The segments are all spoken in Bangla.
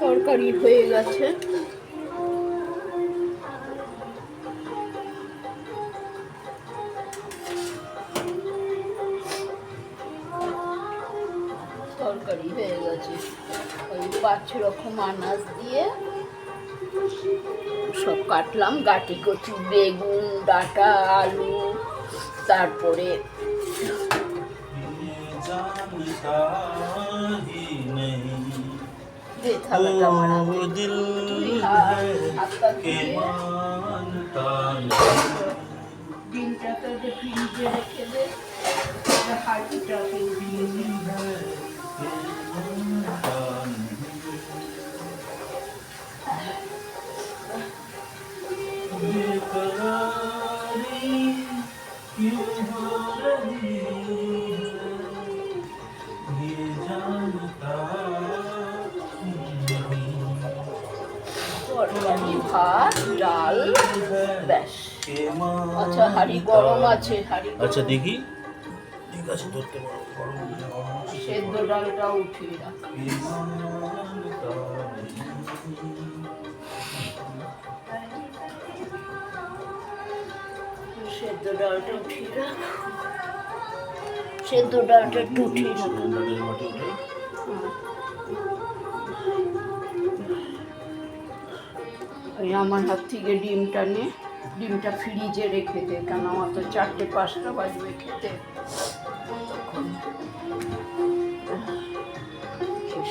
তরকারি হয়ে গেছে। তরকারি হয়ে গেছে, ওই 5 রকম আনাজ দিয়ে সব কাটলাম, গাটি কচু, বেগুন, ডাঁটা, আলু, তারপরে ডিমটাকে ফ্রিজে রেখে দে, হাঁড়িটাকে উঠিয়ে দে। তরকারি, ভাত, ডাল, ব্যাস। আচ্ছা, হাঁড়ি গরম আছে, হাঁড়ি। আচ্ছা দেখি, ঠিক আছে, ধরতে পারো। সেদ্ধ ডালটা উঠিয়ে রাখ। সেদ্ধ ডালটা উঠিয়ে রাখ, সেদ্ধ ডালটা একটু উঠিয়ে রাখ। ওই আমার হাত থেকে ডিমটা নিয়ে ডিমটা ফ্রিজে রেখে দে, কেন আমার তো 4টে-5টা বাজবে খেতে।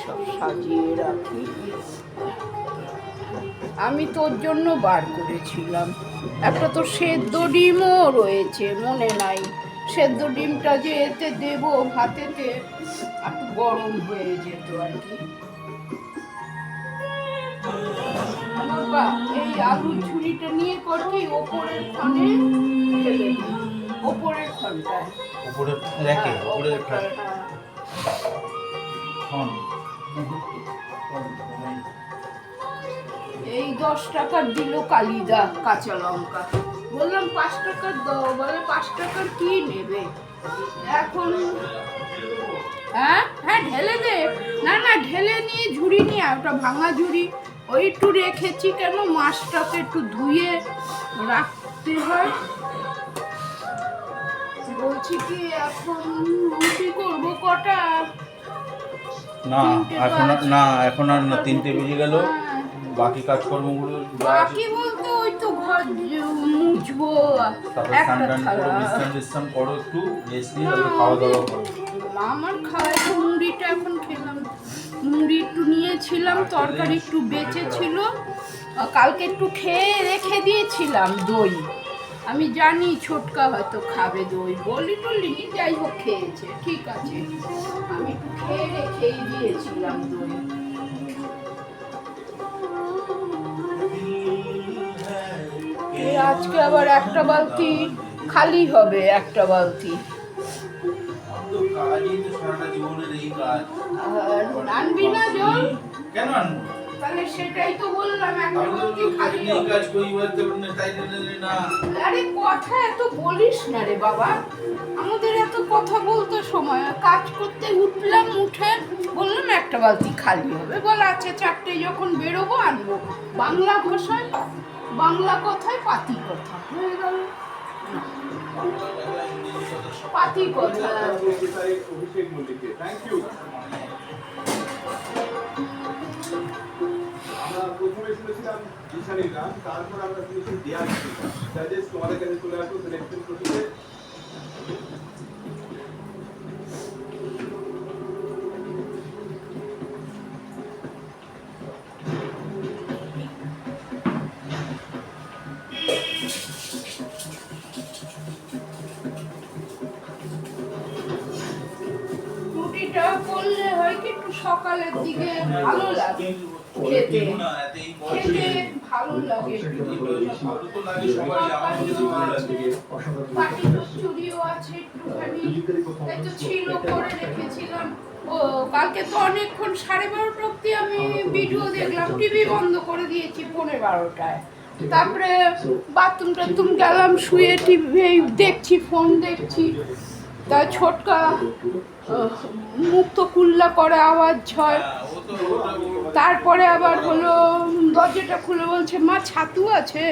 সব সাজিয়ে রাখি। আমি তোর জন্য বার করেছিলাম, একটা তো সেদ্ধ ডিমও রয়েছে, মনে নাই। সেদ্ধ ডিমটা যে এতে দেবো ভাতেতে, একটু গরম হয়ে যেত আর কি। বাবা, এই আলুর ঝুড়িটা নিয়ে কর কি, ওপরের ক্ষণে ঢেলে দি, ওপরের ক্ষণটায়, উপরে রেখে, উপরে এই 10 টাকার দিল কালিদা কাঁচা লঙ্কা, বললাম 5 টাকার দাও, বলে 5 টাকার কি নেবে এখন। হ্যাঁ হ্যাঁ, ঢেলে দে। না না, ঢেলে নিয়ে ঝুড়ি নিয়ে, ওটা ভাঙা ঝুড়ি, ওই একটু রেখেছি, কেন মাছটাকে একটু ধুয়ে রাখতে হয়। বলছি কি, এখন রুটি করবো কটা? না এখন না, এখন আর না, 3টে বেজে গেল। বাকি কাজকর্মগুলো বাকি বলতে ওই তো ঘর মুছবো, বিশ্রাম করো, একটু রেস্ট নিয়ে তারপরে খাওয়া দাওয়া করো। আমার খাওয়া, একটু মুড়িটা এখন খেলাম, মুড়ি একটু নিয়েছিলাম, তরকারি একটু বেঁচে ছিল, কালকে একটু খেয়ে রেখে দিয়েছিলাম দই। আমি জানি ছোটকা হয়তো খাবে দই, বলি টলি নি, যাই হোক খেয়েছে, ঠিক আছে। আমি একটু খেয়ে রেখেই দিয়েছিলাম দই। আজকে আবার একটা বালতি খালি হবে, একটা বালতি। আনবি না জল? কেন আনবো? তাহলে সেটাই তো বললাম, একটা বালতি খালি হবে। আরে কথা এত বলিস না রে বাবা, আমাদের এত কথা বলতে সময়, কাজ করতে উঠলাম, উঠে বললাম একটা বালতি খালি হবে, বল আচ্ছা 4টে যখন বেরোবো আনবো। বাংলা ভাষায়, বাংলা কথায় পাতি কথা হয়ে গেল, পাতি কথা। অভিষেক মল্লিককে থ্যাংক ইউ। আমরা প্রথমে শুনেছিলাম ঈশানীর গান, তারপর আমরা শুনেছি দেয়াল। জাজেস তোমাদের কাছে চলে আসবো সিলেকশন প্রসেসে। রুটিটা করলে হয় কি, একটু সকালের দিকে ভালো লাগে খেতে, খেতে ভালো লাগে। পাটি চচ্চড়িও আছে একটুখানি, তাই তো ছিল, করে রেখেছিলাম। ও কালকে তো অনেকক্ষণ, 12:30 অব্দি আমি ভিডিও দেখলাম, টিভি বন্ধ করে দিয়েছি 12:15টায়। তারপরে বাথরুম টাথরুম গেলাম, শুয়ে টিভি দেখছি, ফোন দেখছি। তা ছোটকা মুখ তো কুল্লা করে আওয়াজ হয়, তারপরে আবার হলো দরজাটা খুলে বলছে মা ছাতু আছে,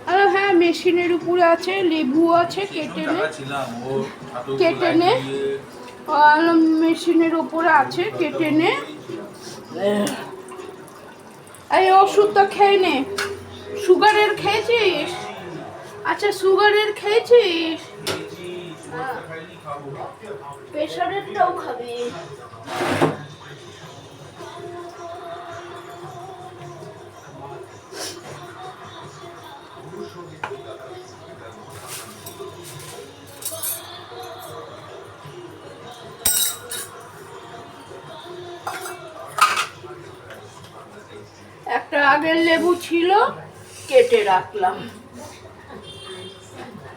আর হ্যাঁ মেশিনের উপরে আছে, লেবু আছে, কেটে নে কেটে নে, মেশিনের উপরে আছে কেটে নে, এই ওষুধটা খেয়ে নে। সুগারের খেয়েছিস? আচ্ছা সুগারের খেয়েছিস? প্রেশারেরটাও খাবি? একটা আগের লেবু ছিল কেটে রাখলাম,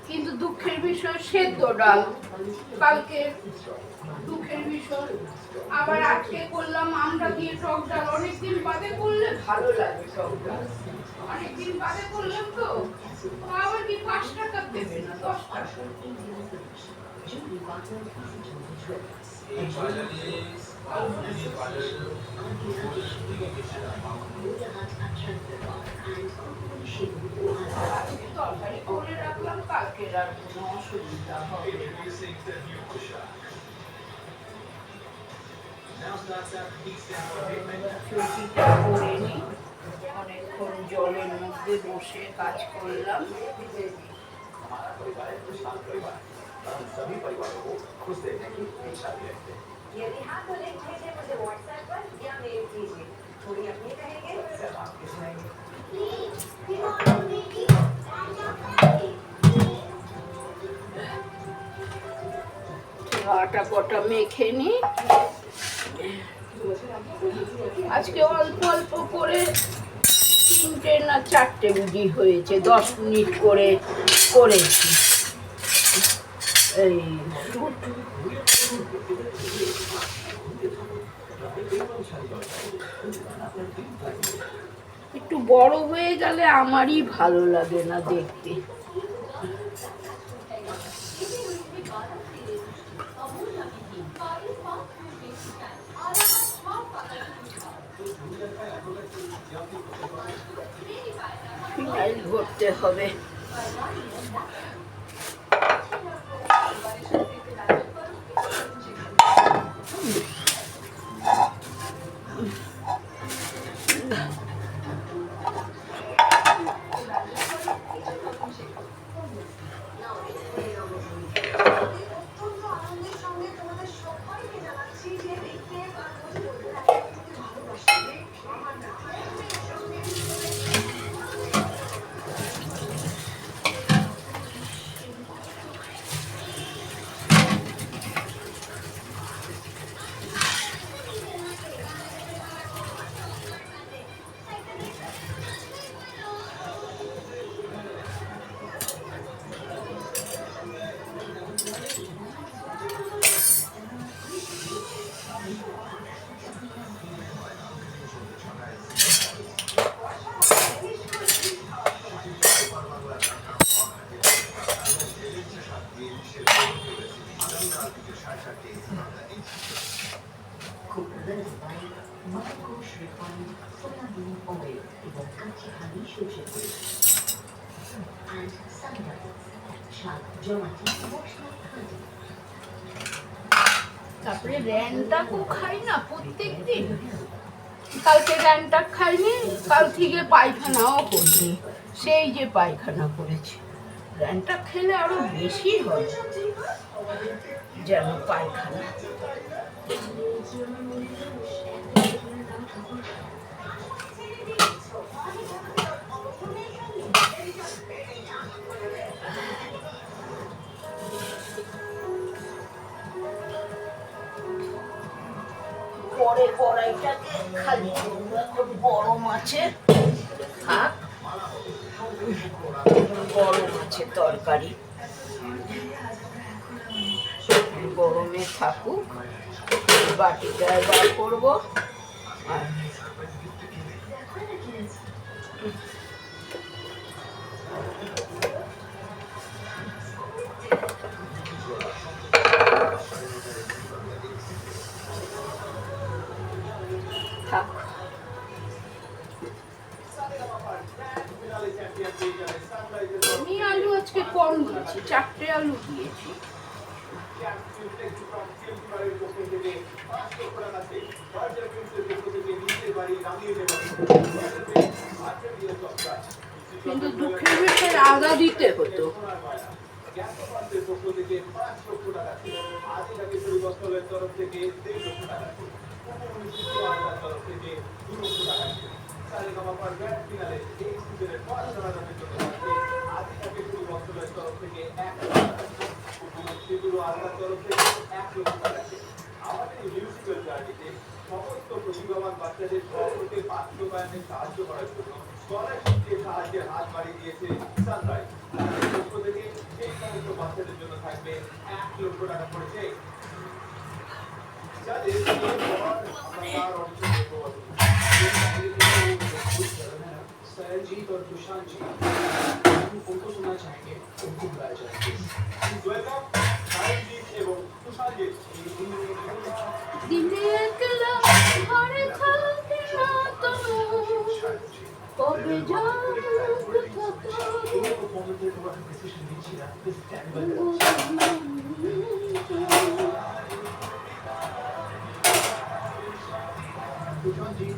কিন্তু দুঃখের বিষয় সেদ্ধ ডাল কালকে, দুঃখের বিষয় আবার আজকে করলাম আমরা দিয়ে টক ডাল। অনেকদিন বাদে করলে ভালো লাগে টক ডাল, অনেকদিন বাদে করলাম তো। আবার কি 5 টাকা দেবে না 10 টাকা? তরকারি করে রাখলাম, কালকে আর কোনো অসুবিধা হবে না। চুটিটা করে নিই, অনেকক্ষণ জলের মধ্যে বসে কাজ করলাম। यदि हाँ तो लिंक भेजिए मुझे व्हाट्सएप पर या मेल कीजिए। थोड़ी अपनी कहेंगे सब आपके सुनेंगे। আটা কটা মেখে নিই। আজকে অল্প অল্প করে 3টে না 4টে রুটি হয়েছে, 10 মিনিট করে করেছি। এই একটু বড় হয়ে গেলে আমারই ভালো লাগে না দেখতে। ফিনাইল ভরতে হবে। তারপরে র্যানটাকও খাই না প্রত্যেক দিন। কালকে র্যানটাক খাইনি, কাল থেকে পায়খানাও করিনি, সেই যে পায়খানা করেছে। র্যানটাক খেলে আরো বেশি হয় যেন পায়খানা। পরে কড়াইটাকে খালি করবো, এখন বড় মাছের থাক, বড় মাছের তরকারি গরমে থাকুক। বাটিটায় বার করবো। আর থাক, এইখানে সানরাইজের আমি আলু আজকে কম দিয়েছি, 4টে আলু দিয়েছি। কিন্তু দুঃখের বিষয় আদা দিতে হতো। আমাদের মিউজিক্যাল জার্নিতে সমস্ত প্রতিভাবান বাচ্চাদের সকলকে বাস্তবায়নে সাহায্য করার জন্য স্কলারশিপ দিয়ে সাহায্যের হাত বাড়িয়ে দিয়েছে সানরাইজ। তাদের পক্ষ থেকে সেই সমস্ত বাচ্চাদের জন্য থাকবে 1 লক্ষ টাকা করে চেক। যাদের এরপর আমরা তার অডিশন দেখবো। सरजीत और तुषार जी उनको सुनना चाहेंगे, उनको बुलाया जाएंगे। ওয়েলকাম সায়নজিৎ এবং তুষারজিৎ। দিনে একলা ঘরে থাকি না তো, কবে যাবো इन्हीं परफॉर्मेंस में तुम्हारा डिसीजन लीजिए ना, this terrible Tushar ji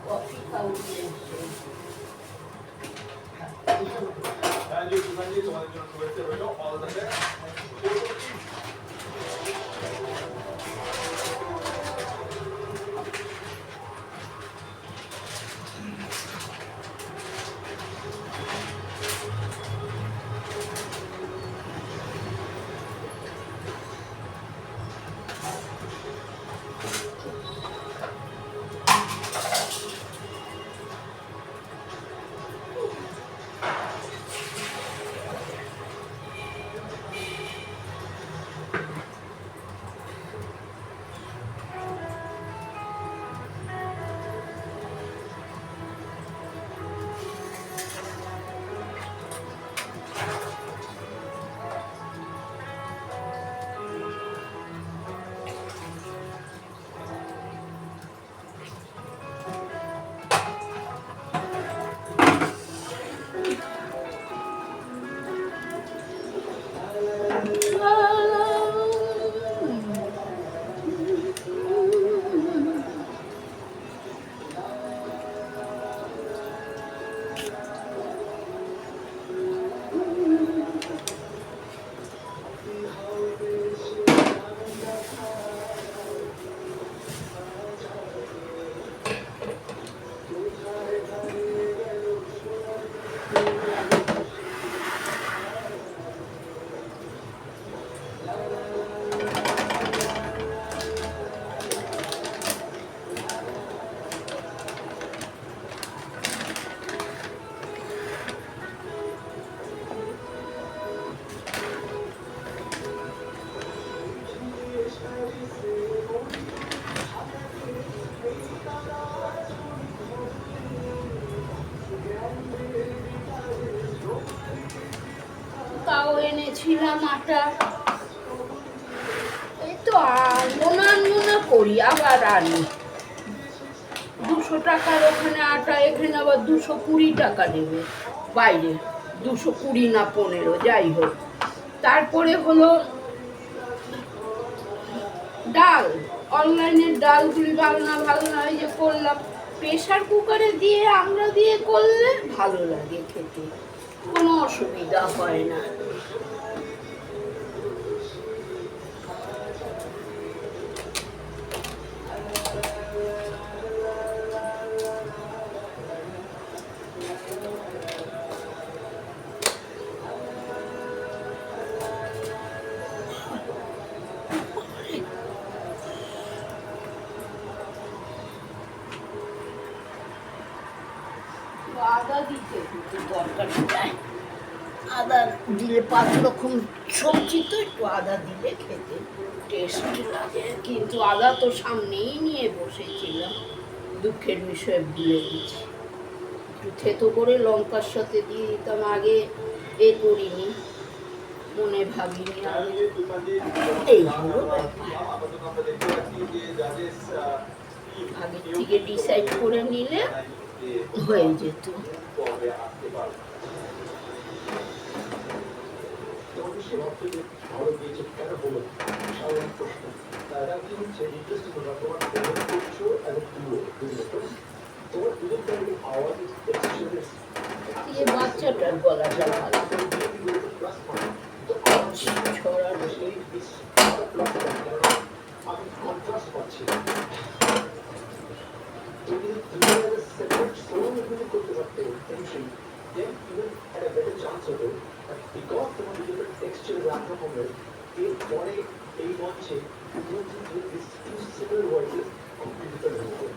coffee খাবো। সায়নজিৎ, তুষারজিৎ, তোমাদের জন্য শুভেচ্ছা রইল। All the best. তাও এনেছিলাম আটা। এই তো আনমোনা করি, আবার আনি। 200 টাকার ওখানে আটা, এখানে আবার 220 টাকা নেবে বাইরে। 220 না 15, যাই হোক। তারপরে হলো ডাল, অনলাইনের ডালগুলি ভালো না এই যে করলাম। প্রেশার কুকারে দিয়ে আমরা দিয়ে করলে ভালো লাগে খেতে, কোনো অসুবিধা হয় না। তরকারি যায়। আদা দিলে 5 রকম সবজি তো একটু আদা দিলে খেতে টেস্ট লাগে, কিন্তু আদা তো সামনেই নিয়ে বসেছিলাম, দুঃখের বিষয়ে ভুলে গেছি। একটু থেতো করে লঙ্কার সাথে দিয়ে দিতাম, আগে এ করিনি, মনে ভাবিনি আগে। এই হলো ব্যাপার, আপাতত আমরা দেখতে পাচ্ছি যে জাজেস আগে থেকে ডিসাইড করে নিলে হয়ে যেত। পর্বে আসতে পারবে। তোমাকে সে ভাবতে যে ভালো গিয়েছে কেন বলো স্বাভাবিক প্রশ্ন। তারা কি হচ্ছে ইন্টারেস্টিং তোমরা তোমার ফোন করছো এবং তুলো বুঝলে তো তোমার দুজন ফ্যামিলি আওয়াজ এক্সপিরিয়েন্স দিয়ে বাচ্চাটার গলাটা ভালো প্লাস পয়েন্ট ছড়ানো। আমি কন্ট্রাস্ট পাচ্ছি তুমি যদি সেপারেট সোলো মিউজিক করতে পারতে অবশ্যই দেন ইভেন একটা বেটার চান্স হতো। বিকজ তোমার দুজনের টেক্সচার একরকমের এরপরে এই মঞ্চে সিমিলার ভয়েসেস খুব ডিফিকাল্ট হয়ে যাবে।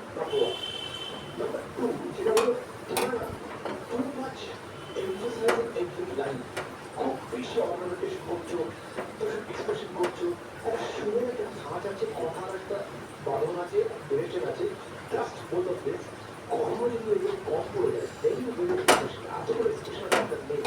নাম্বার টু যেটা হলো তোমরা too much emphasising every line, খুব বেশি অর্নামেন্টেশন করছো, এক্সপ্রেশন করছো, একটা সুরের একটা ধাঁচ আছে, কথার একটা বাঁধন আছে, ডিরেকশন আছে, জাস্ট বোথ অফ দিস। কখনো যদি এগুলো কম পড়ে যায় দেন ইউ উইল এক্সপ্রেশন, এত করে এক্সপ্রেশন একটা নেই।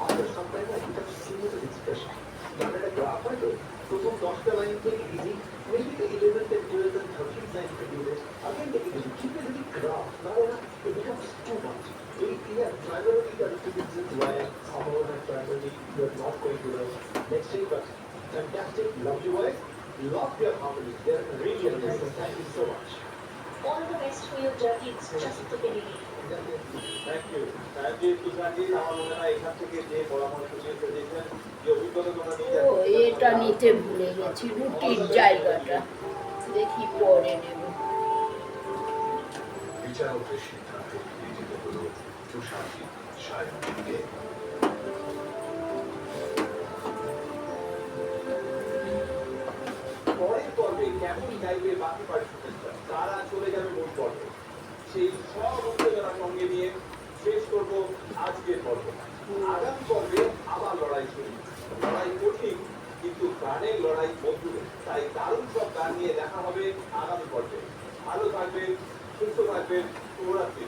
আফটার সাম টাইম না এটা সিমিলার এক্সপ্রেশন। যেমন একটা গ্রাফ হয় তো, প্রথম 10টা লাইন থেকে easy, maybe the 11th and 12th and 13th line can do this. Again take it easy, keep it really graph. Now it becomes too much. Yeah, primarily there are two reasons why someone and primarily you are not going to the next day, but fantastic, love your voice, love your harmony. They're really amazing. Thank you so much. All the best for your journey. It's just the beginning. Thank you Tusharji. আমার মনে হয় এখান থেকে যে পরামর্শ দিয়েছেন, যে অভিজ্ঞতা তোমরা নিয়ে ও এটা নিতে ভুলে গেছি, রুটির জায়গাটা দেখি পরে নেব। বিচারকের সিদ্ধান্ত বিদিত হল তুষারজি সায়নকে। পরের পর্বে কেমন গাইবে বাকি পার্টিসিপেন্টরা, তারা চলে যাবে মূল পর্বে। সেই সব উত্তেজনা সঙ্গে নিয়ে শেষ করব আজকের পর্ব। আগামী পর্বে আবার লড়াই শুরু। লড়াই কঠিন, কিন্তু গানের লড়াই মধুর। তাই দারুণ সব গান নিয়ে দেখা হবে আগামী পর্বে। ভালো থাকবেন, সুস্থ থাকবেন, শুভরাত্রি।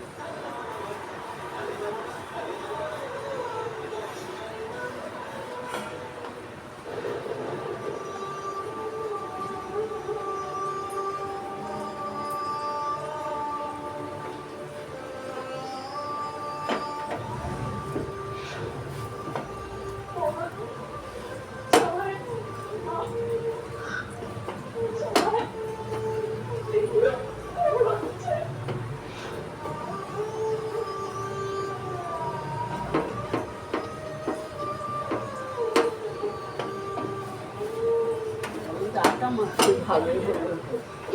দাটা মাখতে ভালো হলো,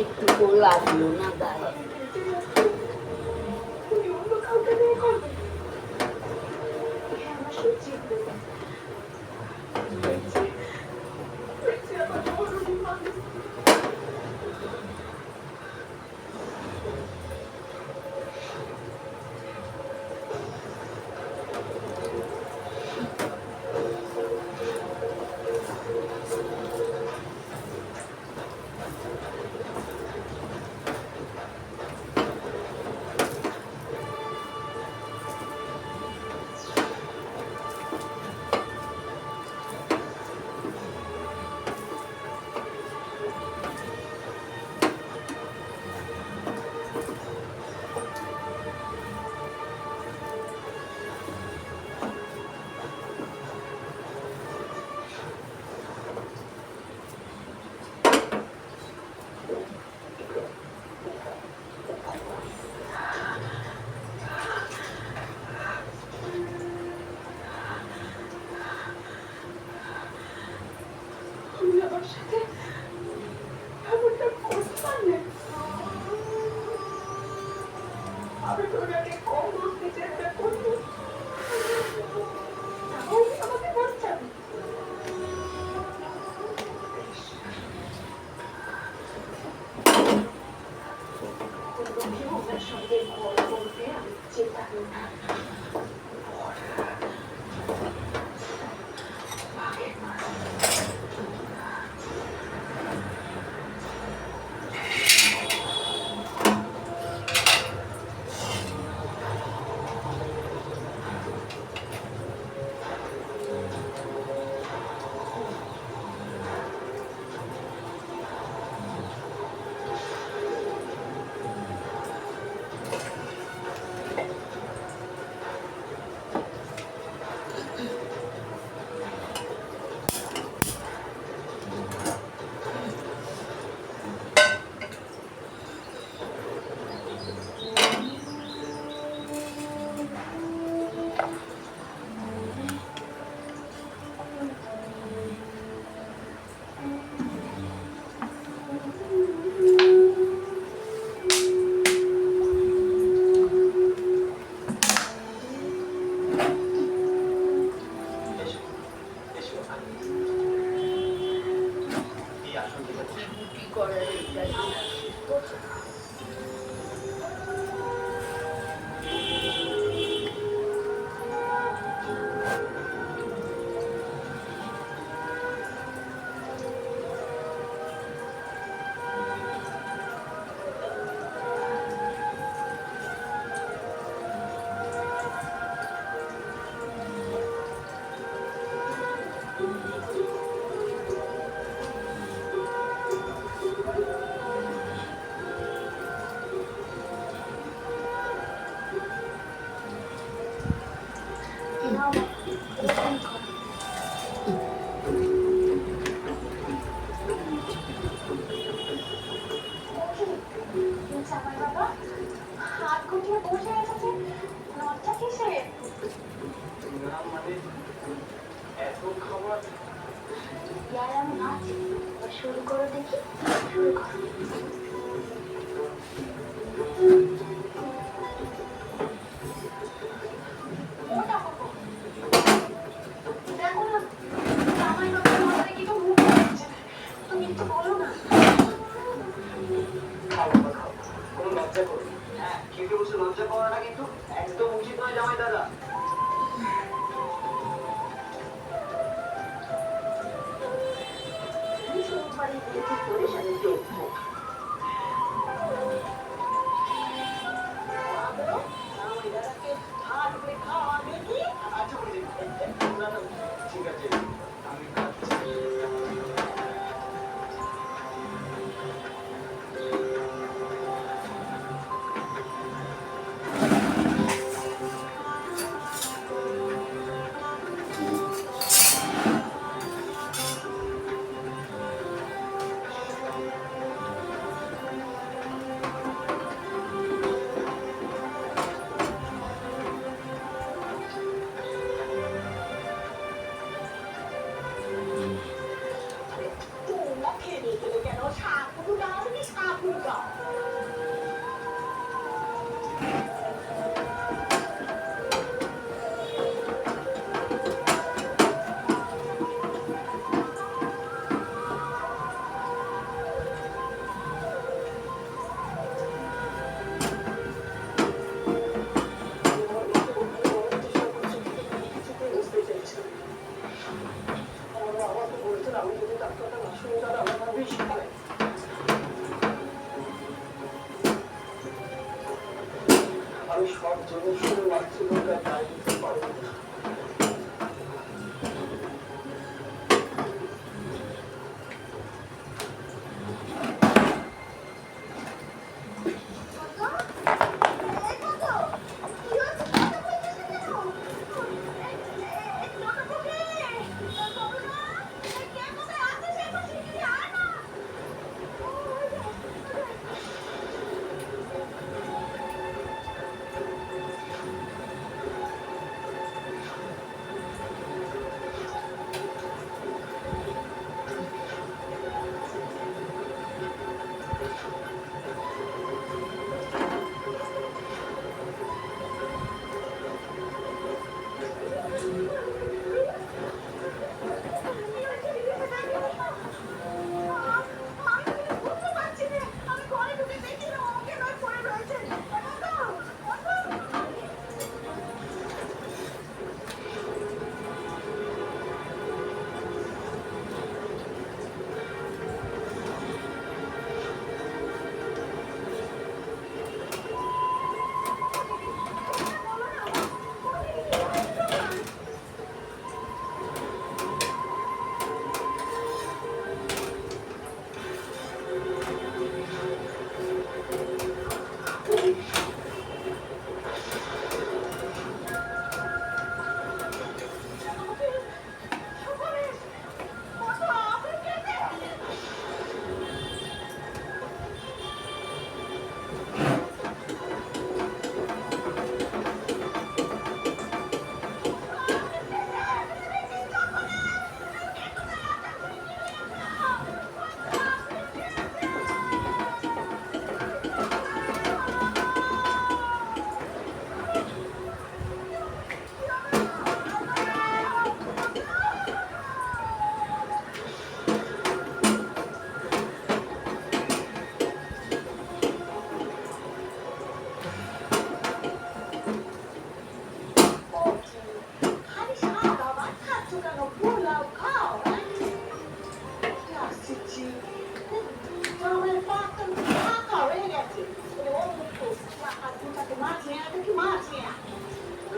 একটু লাগলো না গায়ে। তুমি অন্য কাউকে বিয়ে করবে? আমার সত্যি আমার বড় মানুষ। তুমি আমার সাথে এমনটা করতে পারলে? আমি তোমাকে কম বুঝতে চেষ্টা করবো, তাহলে আমাকে বাঁচাবে। তোমার সঙ্গে গল্প বলতে আমি চেষ্টা করি। এত খাবার ব্যায়াম আছে, শুরু করো দেখি, শুরু করো। ওটা করবো। দেখো না, জামাই বাবার মাথায় কি তো মুখ হচ্ছে, তুমি একটু বলো না। খাও বাবা, খাও, কোনো লজ্জা করো না। হ্যাঁ, খেতে বসে লজ্জা করাটা কিন্তু একদম উচিত নয় জামাই দাদা। তুমি শুরু বাড়ি দিয়েছি করে সাথে দেখবো। জামাই দাদাকে হাত করে খাওয়া দেখি। আচ্ছা বুঝি, না না, ঠিক আছে, আমি খাচ্ছি। তোমরা খেলে খেলে কেন সাপুরু দাও, তুমি সাপুরু দাও। বুঝতে চাইছিলাম। আমার বাবা তো বলতেন আমি যদি ডাক্তারটা না শুনি তাহলে আমার বেশি হয়। আমি সব জন্য শুনে মাতৃভাষায় তাই দিতে পারবো না।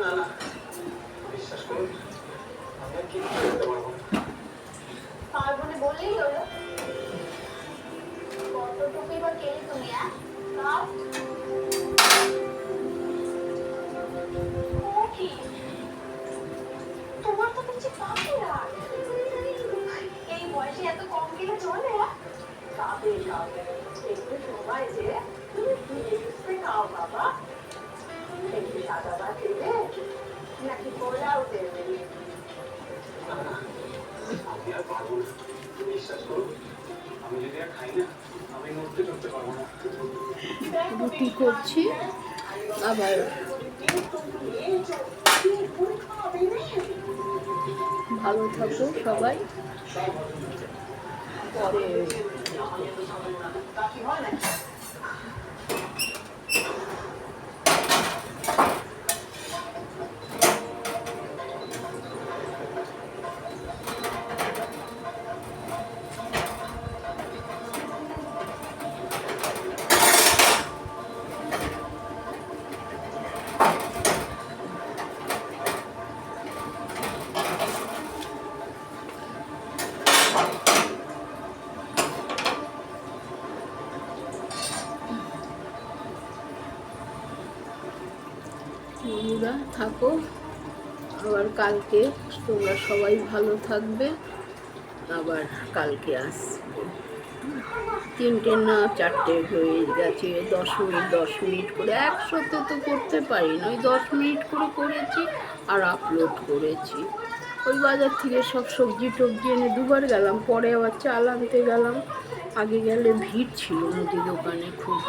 না না, বিশ্বাস করুন, আমি আর কিছু করতে পারবো না। পারবো না বললেই হলো। কতটুকুই বা খেলে তুমি, খাও। ও কি, তোমার তো কিছু পাবে না। এই বয়সে এত কম খেলে চলে? খাবে খাবে, একটু সময় যে তুমি ধীরে খাও বাবা। একটু সাদা ভাত দেবে নাকি পোলাও দেবে? পারবো না বিশ্বাস করো আমি যদি আর খাই না আমি নড়তে চড়তে পারবো না রুটি করছি আবার ভালো থাকো সবাই পরে বন্ধুরা থাকো আবার কালকে তোমরা সবাই ভালো থাকবে আবার কালকে আসবো 3টে না 4টে হয়ে গেছে 10 মিনিট করে একসাথে তো করতে পারি না ওই 10 মিনিট করে করেছি আর আপলোড করেছি ওই বাজার থেকে সব সবজি টবজি এনে দুবার গেলাম পরে আবার চাল আনতে গেলাম আগে গেলে ভিড় ছিল মুদি দোকানে খুব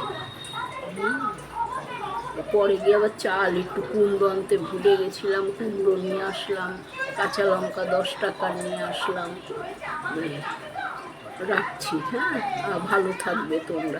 পরে গিয়ে আবার চাল একটু কুমড়ো আনতে ভুলে গেছিলাম কুমড়ো নিয়ে আসলাম কাঁচা লঙ্কা 10 টাকার নিয়ে আসলাম রাখছি হ্যাঁ ভালো থাকবে তোমরা